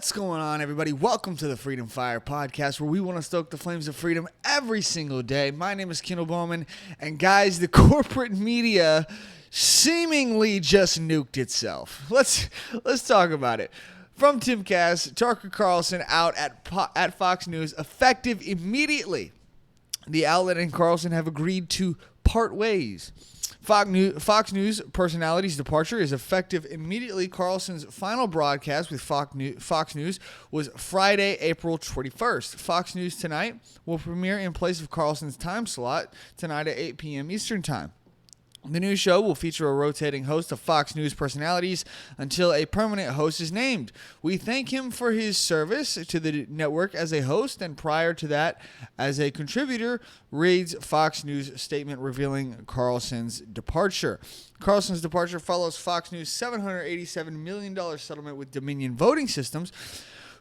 What's going on, everybody? Welcome to the Freedom Fire podcast, where we want to stoke the flames of freedom every single day. My name is Kendall Bowman, and guys, the corporate media seemingly just nuked itself. Let's talk about it. From Tim Cass, Tucker Carlson out at Fox News, effective immediately. The outlet and Carlson have agreed to part ways. Fox News personality's departure is effective immediately. Carlson's final broadcast with Fox News was Friday, April 21st. Fox News Tonight will premiere in place of Carlson's time slot tonight at 8 p.m. Eastern Time. The new show will feature a rotating host of Fox News personalities until a permanent host is named. We thank him for his service to the network as a host and prior to that as a contributor, reads Fox News statement revealing Carlson's departure. Carlson's departure follows Fox News' $787 million settlement with Dominion Voting Systems,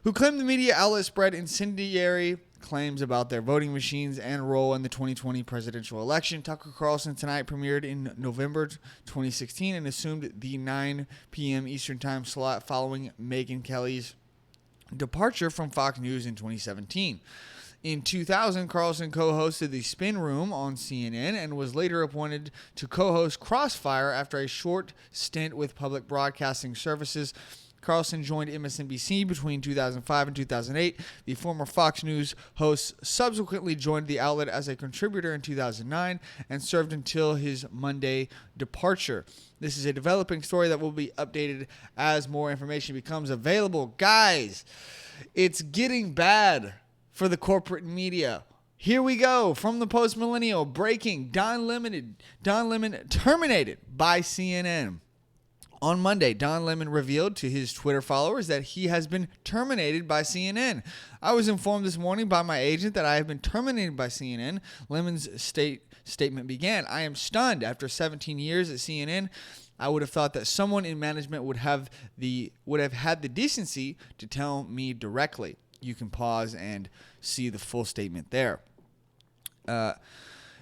who claimed the media outlet spread incendiary claims about their voting machines and role in the 2020 presidential election. Tucker Carlson Tonight premiered in November 2016 and assumed the 9 p.m. Eastern Time slot following Megyn Kelly's departure from Fox News in 2017. In 2000, Carlson co-hosted The Spin Room on CNN and was later appointed to co-host Crossfire after a short stint with public broadcasting services. Carlson joined MSNBC between 2005 and 2008. The former Fox News host subsequently joined the outlet as a contributor in 2009 and served until his Monday departure. This is a developing story that will be updated as more information becomes available. Guys, it's getting bad for the corporate media. Here we go. From the Post-Millennial, breaking: Don Lemon terminated by CNN. On Monday, Don Lemon revealed to his Twitter followers that he has been terminated by CNN. I was informed this morning by my agent that I have been terminated by CNN. Lemon's statement began, I am stunned. After 17 years at CNN, I would have thought that someone in management would have had the decency to tell me directly. You can pause and see the full statement there.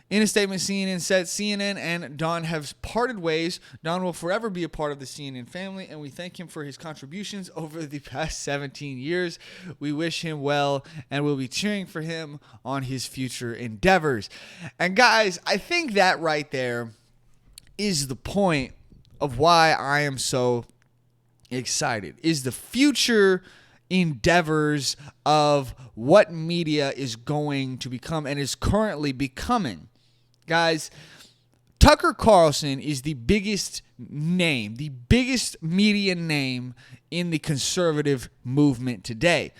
In a statement, CNN said CNN and Don have parted ways. Don will forever be a part of the CNN family, and we thank him for his contributions over the past 17 years. We wish him well, and we'll be cheering for him on his future endeavors. And guys, I think that right there is the point of why I am so excited, is the future endeavors of what media is going to become and is currently becoming. Guys, Tucker Carlson is the biggest name, the biggest media name in the conservative movement today.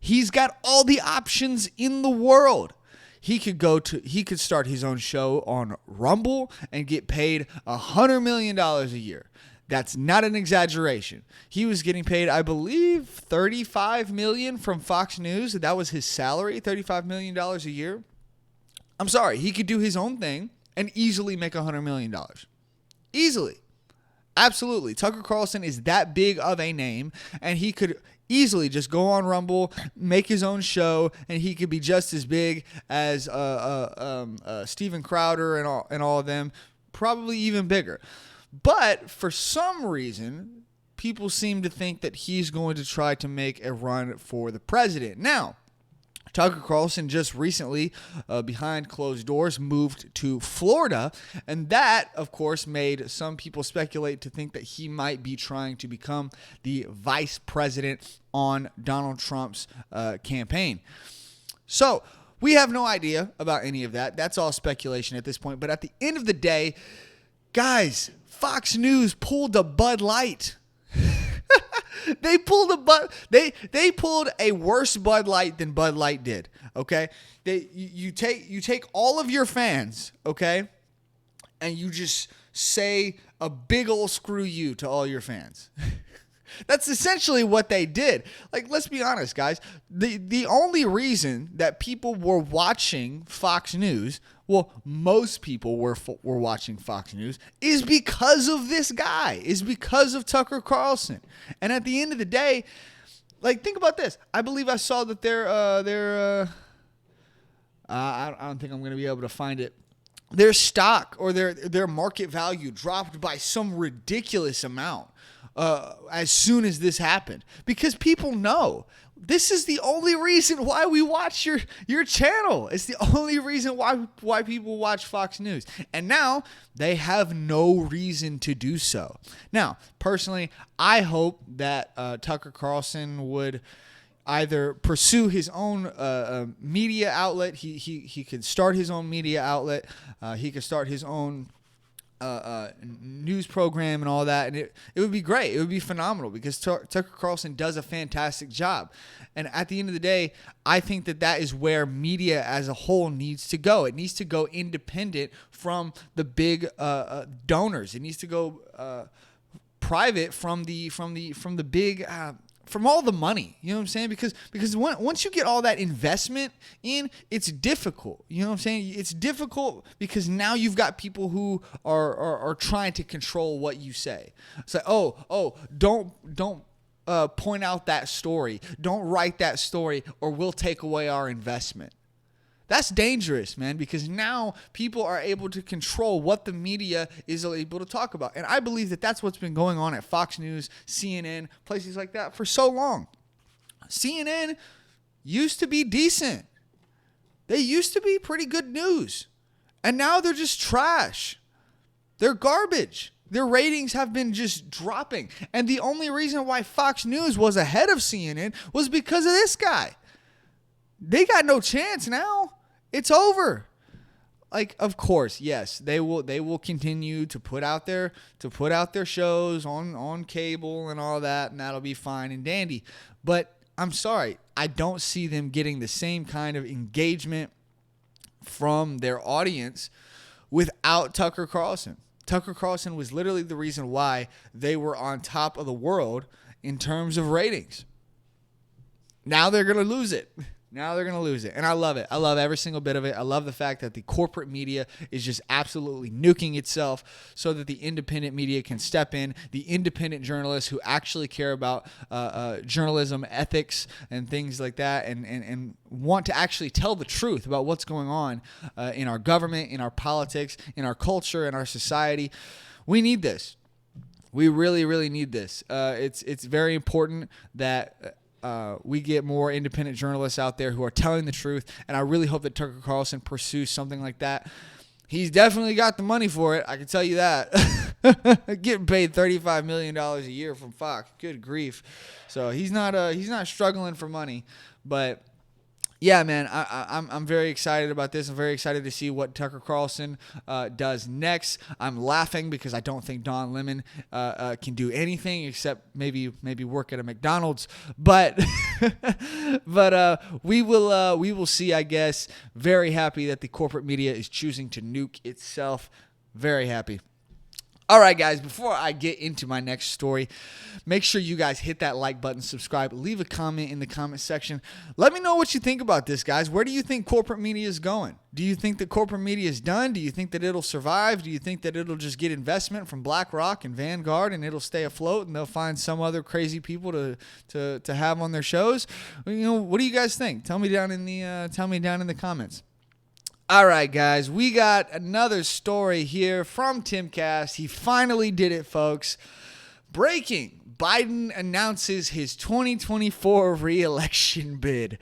He's got all the options in the world. He could start his own show on Rumble and get paid $100 million a year. That's not an exaggeration. He was getting paid, I believe, $35 million from Fox News. That was his salary, $35 million a year. I'm sorry, he could do his own thing and easily make $100 million. Easily. Absolutely. Tucker Carlson is that big of a name, and he could easily just go on Rumble, make his own show, and he could be just as big as Steven Crowder and all of them, probably even bigger. But for some reason, people seem to think that he's going to try to make a run for the president. Now, Tucker Carlson just recently, behind closed doors, moved to Florida, and that, of course, made some people speculate to think that he might be trying to become the vice president on Donald Trump's campaign. So, we have no idea about any of that. That's all speculation at this point. But at the end of the day, guys, Fox News pulled a Bud Light. They pulled a worse Bud Light than Bud Light did. Okay, you take all of your fans, okay, and you just say a big old screw you to all your fans. That's essentially what they did. Like, let's be honest, guys. The only reason that people were watching Fox News, well, most people were watching Fox News, is because of this guy, is because of Tucker Carlson. And at the end of the day, like, think about this. I believe I saw that I don't think I'm going to be able to find it. Their stock or their market value dropped by some ridiculous amount as soon as this happened, because people know this is the only reason why we watch your channel. It's the only reason why people watch Fox News. And now they have no reason to do so. Now, personally, I hope that Tucker Carlson would either pursue his own media outlet. He could start his own media outlet. He could start his own news program and all that, and it would be great. It would be phenomenal, because Tucker Carlson does a fantastic job. And at the end of the day, I think that is where media as a whole needs to go. It needs to go independent from the big donors. It needs to go private from the big from all the money. You know what I'm saying? Because once you get all that investment in, it's difficult. You know what I'm saying? It's difficult because now you've got people who are trying to control what you say. It's like, don't point out that story. Don't write that story, or we'll take away our investment. That's dangerous, man, because now people are able to control what the media is able to talk about. And I believe that that's what's been going on at Fox News, CNN, places like that for so long. CNN used to be decent. They used to be pretty good news. And now they're just trash. They're garbage. Their ratings have been just dropping. And the only reason why Fox News was ahead of CNN was because of this guy. They got no chance now. It's over. Like, of course, yes, they will continue to put out their shows on cable and all that, and that'll be fine and dandy. But I'm sorry, I don't see them getting the same kind of engagement from their audience without Tucker Carlson. Tucker Carlson was literally the reason why they were on top of the world in terms of ratings. Now they're going to lose it. And I love it. I love every single bit of it. I love the fact that the corporate media is just absolutely nuking itself so that the independent media can step in, the independent journalists who actually care about journalism ethics and things like that, and want to actually tell the truth about what's going on in our government, in our politics, in our culture, in our society. We need this. We really, really need this. It's very important that we get more independent journalists out there who are telling the truth, and I really hope that Tucker Carlson pursues something like that. He's definitely got the money for it, I can tell you that. Getting paid $35 million a year from Fox, good grief. So he's not struggling for money, but yeah, man, I'm very excited about this. I'm very excited to see what Tucker Carlson does next. I'm laughing because I don't think Don Lemon can do anything except maybe work at a McDonald's. But we will see, I guess. Very happy that the corporate media is choosing to nuke itself. Very happy. All right, guys, before I get into my next story, make sure you guys hit that like button, subscribe, leave a comment in the comment section. Let me know what you think about this, guys. Where do you think corporate media is going? Do you think that corporate media is done? Do you think that it'll survive? Do you think that it'll just get investment from BlackRock and Vanguard and it'll stay afloat and they'll find some other crazy people to have on their shows? You know, what do you guys think? Tell me down in the comments. All right, guys, we got another story here from Timcast. He finally did it, folks. Breaking: Biden announces his 2024 re-election bid.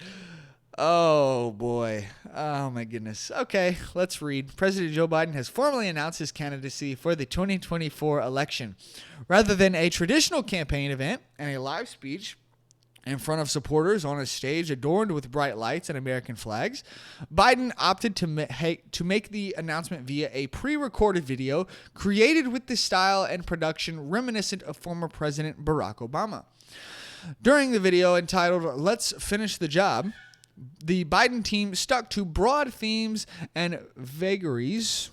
Oh, boy. Oh, my goodness. Okay, let's read. President Joe Biden has formally announced his candidacy for the 2024 election. Rather than a traditional campaign event and a live speech in front of supporters on a stage adorned with bright lights and American flags, Biden opted to make the announcement via a pre-recorded video created with the style and production reminiscent of former President Barack Obama. During the video entitled "Let's Finish the Job," the Biden team stuck to broad themes and vagaries.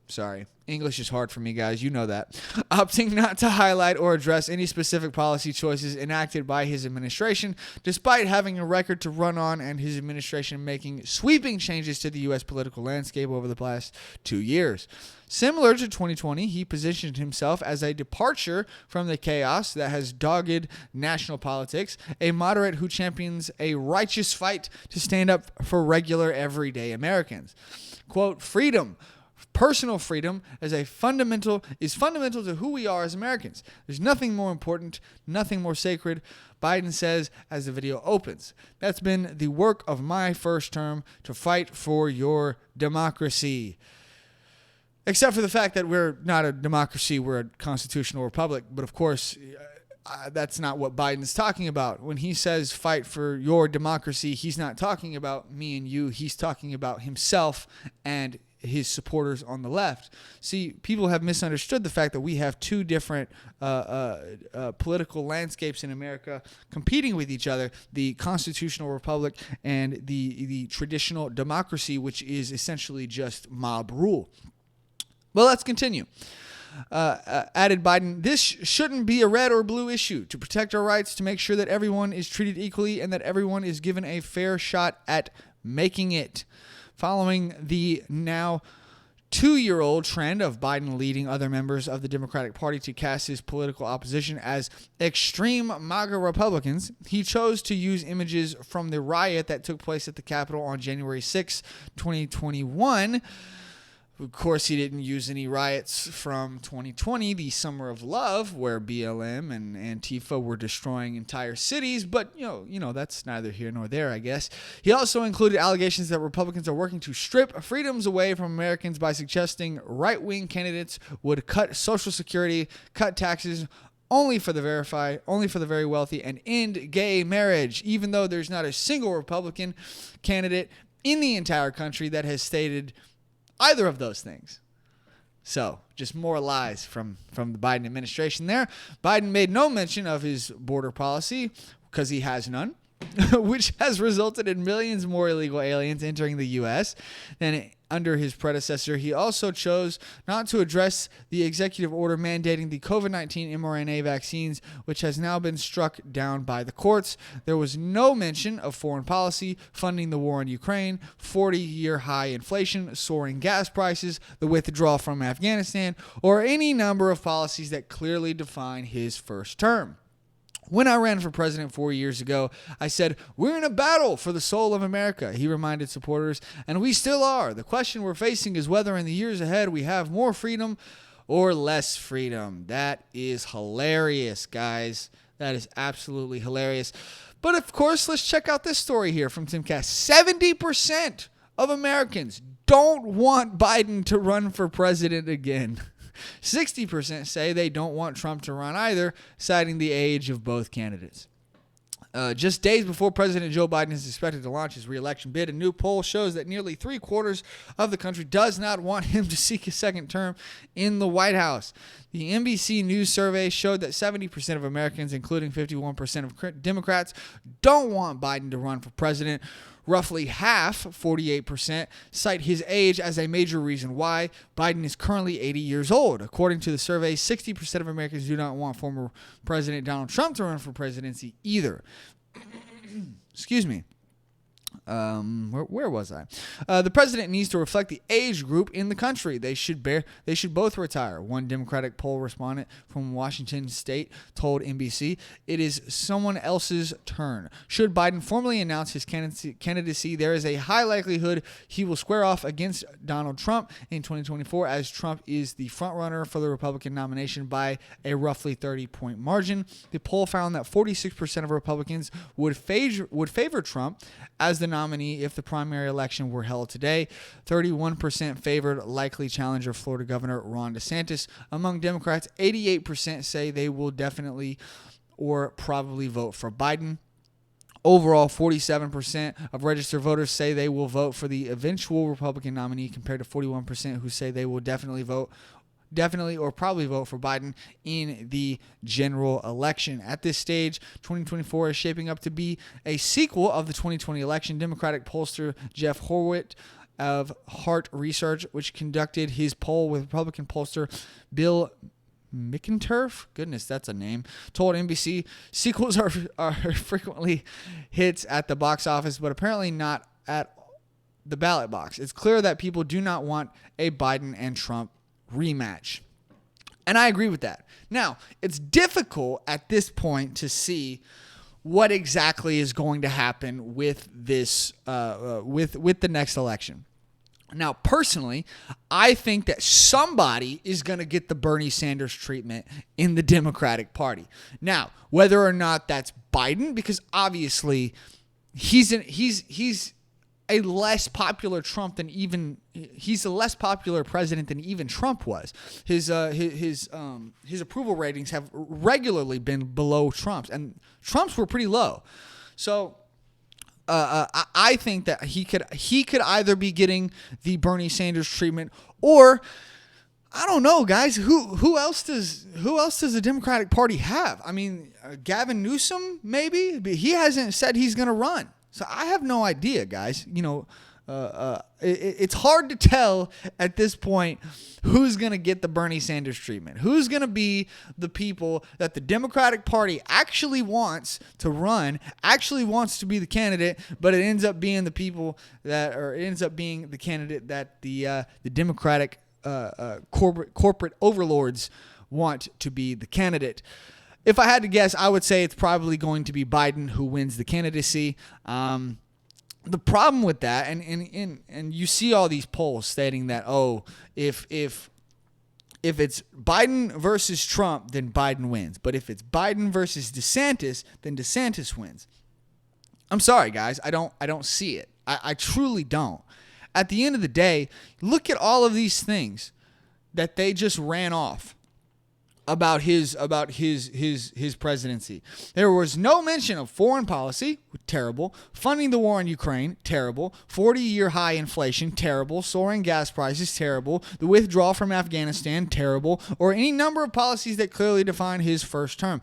Sorry, English is hard for me, guys. You know that. Opting not to highlight or address any specific policy choices enacted by his administration, despite having a record to run on and his administration making sweeping changes to the U.S. political landscape over the past 2 years. Similar to 2020, he positioned himself as a departure from the chaos that has dogged national politics, a moderate who champions a righteous fight to stand up for regular, everyday Americans. Quote, "Freedom Personal freedom is fundamental to who we are as Americans. There's nothing more important, nothing more sacred, Biden says as the video opens. That's been the work of my first term, to fight for your democracy. Except for the fact that we're not a democracy, we're a constitutional republic. But of course, that's not what Biden's talking about. When he says fight for your democracy, he's not talking about me and you. He's talking about himself and his supporters on the left. See, people have misunderstood the fact that we have two different political landscapes in America competing with each other: the constitutional republic and the traditional democracy, which is essentially just mob rule. Well, let's continue. Added Biden, this shouldn't be a red or blue issue. To protect our rights, to make sure that everyone is treated equally and that everyone is given a fair shot at making it. Following the now 2-year-old trend of Biden leading other members of the Democratic Party to cast his political opposition as extreme MAGA Republicans, he chose to use images from the riot that took place at the Capitol on January 6, 2021. Of course, he didn't use any riots from 2020, the Summer of Love, where BLM and Antifa were destroying entire cities. But, you know, that's neither here nor there, I guess. He also included allegations that Republicans are working to strip freedoms away from Americans by suggesting right-wing candidates would cut Social Security, cut taxes only for the very wealthy, and end gay marriage, even though there's not a single Republican candidate in the entire country that has stated either of those things. So, just more lies from the Biden administration there. Biden made no mention of his border policy because he has none, which has resulted in millions more illegal aliens entering the U.S. than under his predecessor. He also chose not to address the executive order mandating the COVID-19 mRNA vaccines, which has now been struck down by the courts. There was no mention of foreign policy, funding the war in Ukraine, 40-year high inflation, soaring gas prices, the withdrawal from Afghanistan, or any number of policies that clearly define his first term. When I ran for president 4 years ago, I said, we're in a battle for the soul of America, he reminded supporters, and we still are. The question we're facing is whether in the years ahead we have more freedom or less freedom. That is hilarious, guys. That is absolutely hilarious. But of course, let's check out this story here from Timcast. 70% of Americans don't want Biden to run for president again. 60% say they don't want Trump to run either, citing the age of both candidates. Just days before President Joe Biden is expected to launch his re-election bid, a new poll shows that nearly 3/4 of the country does not want him to seek a second term in the White House. The NBC News survey showed that 70% of Americans, including 51% of Democrats, don't want Biden to run for president. Roughly half, 48%, cite his age as a major reason why. Biden is currently 80 years old. According to the survey, 60% of Americans do not want former President Donald Trump to run for presidency either. Excuse me. Where was I? The president needs to reflect the age group in the country. They should both retire. One Democratic poll respondent from Washington State told NBC, it is someone else's turn. Should Biden formally announce his candidacy, there is a high likelihood he will square off against Donald Trump in 2024, as Trump is the frontrunner for the Republican nomination by a roughly 30-point margin. The poll found that 46% of Republicans would favor Trump as the nominee if the primary election were held today. 31% favored likely challenger Florida Governor Ron DeSantis. Among Democrats, 88% say they will definitely or probably vote for Biden. Overall, 47% of registered voters say they will vote for the eventual Republican nominee, compared to 41% who say they will definitely or probably vote for Biden in the general election. At this stage, 2024 is shaping up to be a sequel of the 2020 election. Democratic pollster Jeff Horwitz of Hart Research, which conducted his poll with Republican pollster Bill McInturf, goodness, that's a name, told NBC sequels are frequently hits at the box office, but apparently not at the ballot box. It's clear that people do not want a Biden and Trump rematch. And I agree with that. Now, it's difficult at this point to see what exactly is going to happen with this, with the next election. Now, personally, I think that somebody is going to get the Bernie Sanders treatment in the Democratic Party. Now, whether or not that's Biden, because obviously he's a less popular Trump than even he's a less popular president than even Trump was. His approval ratings have regularly been below Trump's, and Trump's were pretty low. So I think that he could either be getting the Bernie Sanders treatment, or I don't know, guys. Who else does the Democratic Party have? I mean, Gavin Newsom maybe, but he hasn't said he's going to run. So I have no idea, guys. It's hard to tell at this point who's going to get the Bernie Sanders treatment. Who's going to be the people that the Democratic Party actually wants to run, actually wants to be the candidate, but it ends up being the people that, or it ends up being the candidate that the Democratic corporate overlords want to be the candidate. If I had to guess, I would say it's probably going to be Biden who wins the candidacy. The problem with that, and you see all these polls stating that, if it's Biden versus Trump, then Biden wins. But if it's Biden versus DeSantis, then DeSantis wins. I'm sorry, guys. I don't see it. I truly don't. At the end of the day, look at all of these things that they just ran off about his presidency. There was no mention of foreign policy, terrible. Funding the war in Ukraine, terrible. 40-year high inflation, terrible. Soaring gas prices, terrible. The withdrawal from Afghanistan, terrible. Or any number of policies that clearly define his first term.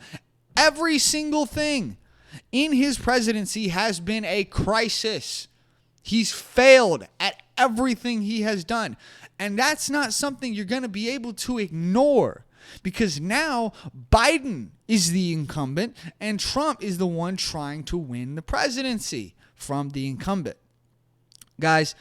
Every single thing in his presidency has been a crisis. He's failed at everything he has done. And that's not something you're going to be able to ignore. Because now Biden is the incumbent and Trump is the one trying to win the presidency from the incumbent. Guys,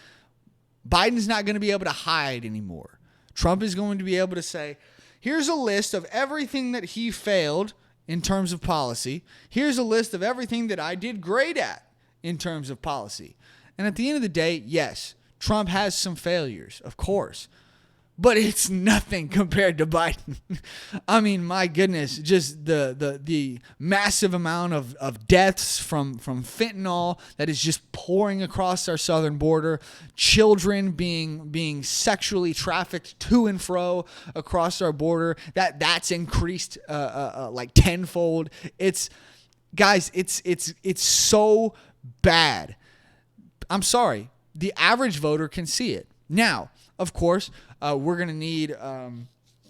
Biden's not going to be able to hide anymore. Trump is going to be able to say, here's a list of everything that he failed in terms of policy. Here's a list of everything that I did great at in terms of policy. And at the end of the day, yes, Trump has some failures, of course. But it's nothing compared to Biden. I mean, my goodness, just the massive amount of deaths from fentanyl that is just pouring across our southern border, children being sexually trafficked to and fro across our border, that's increased like tenfold. It's so bad. I'm sorry. The average voter can see it. Now, of course, we're going to need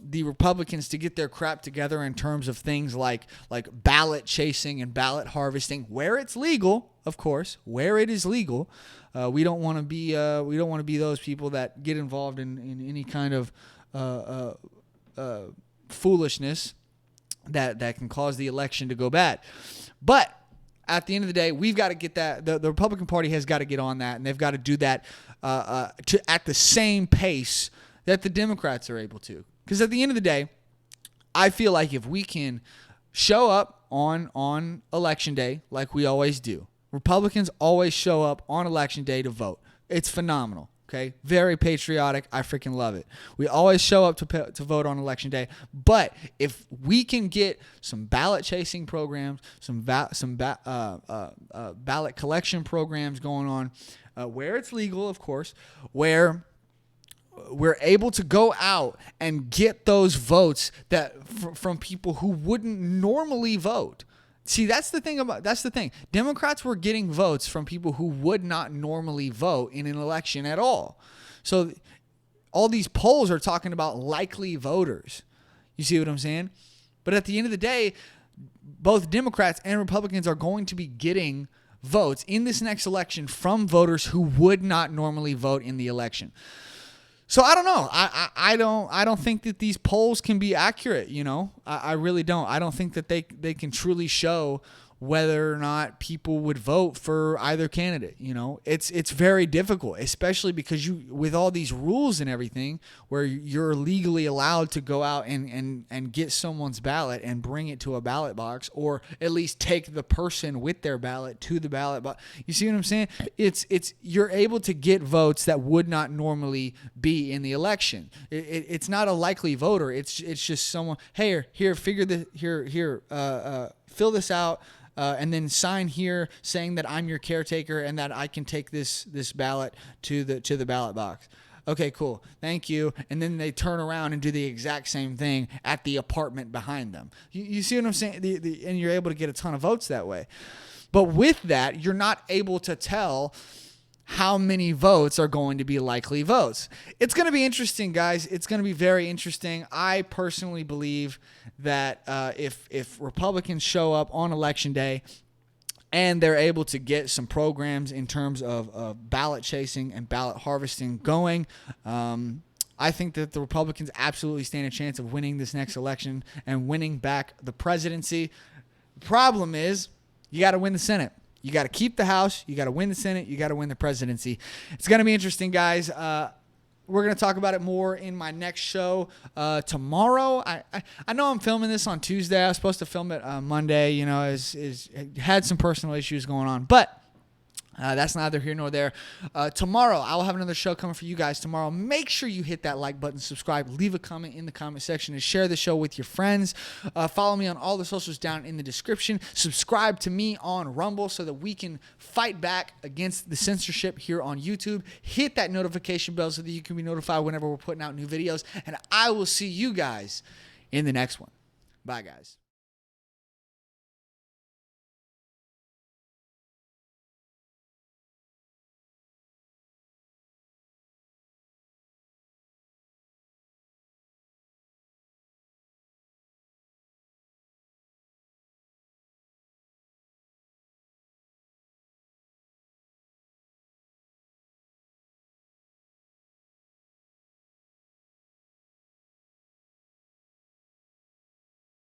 the Republicans to get their crap together in terms of things like ballot chasing and ballot harvesting, where it's legal, of course, where it is legal. We don't want to be those people that get involved in any kind of foolishness that can cause the election to go bad. But at the end of the day, we've got to get that. The Republican Party has got to get on that, and they've got to do that at the same pace that the Democrats are able to. Because at the end of the day, I feel like if we can show up on Election Day like we always do, Republicans always show up on Election Day to vote. It's phenomenal. Okay, very patriotic. I freaking love it. We always show up to vote on Election Day. But if we can get some ballot chasing programs, some ballot collection programs going on, where it's legal, of course, where we're able to go out and get those votes from people who wouldn't normally vote. See, that's the thing. Democrats were getting votes from people who would not normally vote in an election at all. So all these polls are talking about likely voters. You see what I'm saying? But at the end of the day, both Democrats and Republicans are going to be getting votes in this next election from voters who would not normally vote in the election. So I don't know. I don't think that these polls can be accurate. I really don't. I don't think that they can truly show whether or not people would vote for either candidate. It's very difficult, especially because with all these rules and everything, where you're legally allowed to go out and get someone's ballot and bring it to a ballot box, or at least take the person with their ballot to the ballot box. You see what I'm saying? You're able to get votes that would not normally be in the election. It's not a likely voter. It's just someone. Hey, here, fill this out. And then sign here saying that I'm your caretaker and that I can take this ballot to the ballot box. Okay, cool. Thank you. And then they turn around and do the exact same thing at the apartment behind them. You see what I'm saying? And you're able to get a ton of votes that way. But with that, you're not able to tell how many votes are going to be likely votes. It's going to be interesting, guys. It's going to be very interesting. I personally believe that if Republicans show up on Election Day and they're able to get some programs in terms of ballot chasing and ballot harvesting going, I think that the Republicans absolutely stand a chance of winning this next election and winning back the presidency. The problem is you got to win the Senate. You got to keep the House. You got to win the Senate. You got to win the presidency. It's going to be interesting, guys. We're going to talk about it more in my next show tomorrow. I know I'm filming this on Tuesday. I was supposed to film it Monday. Had some personal issues going on, but that's neither here nor there. Tomorrow, I will have another show coming for you guys tomorrow. Make sure you hit that like button, subscribe, leave a comment in the comment section, and share the show with your friends. Follow me on all the socials down in the description. Subscribe to me on Rumble so that we can fight back against the censorship here on YouTube. Hit that notification bell so that you can be notified whenever we're putting out new videos. And I will see you guys in the next one. Bye, guys.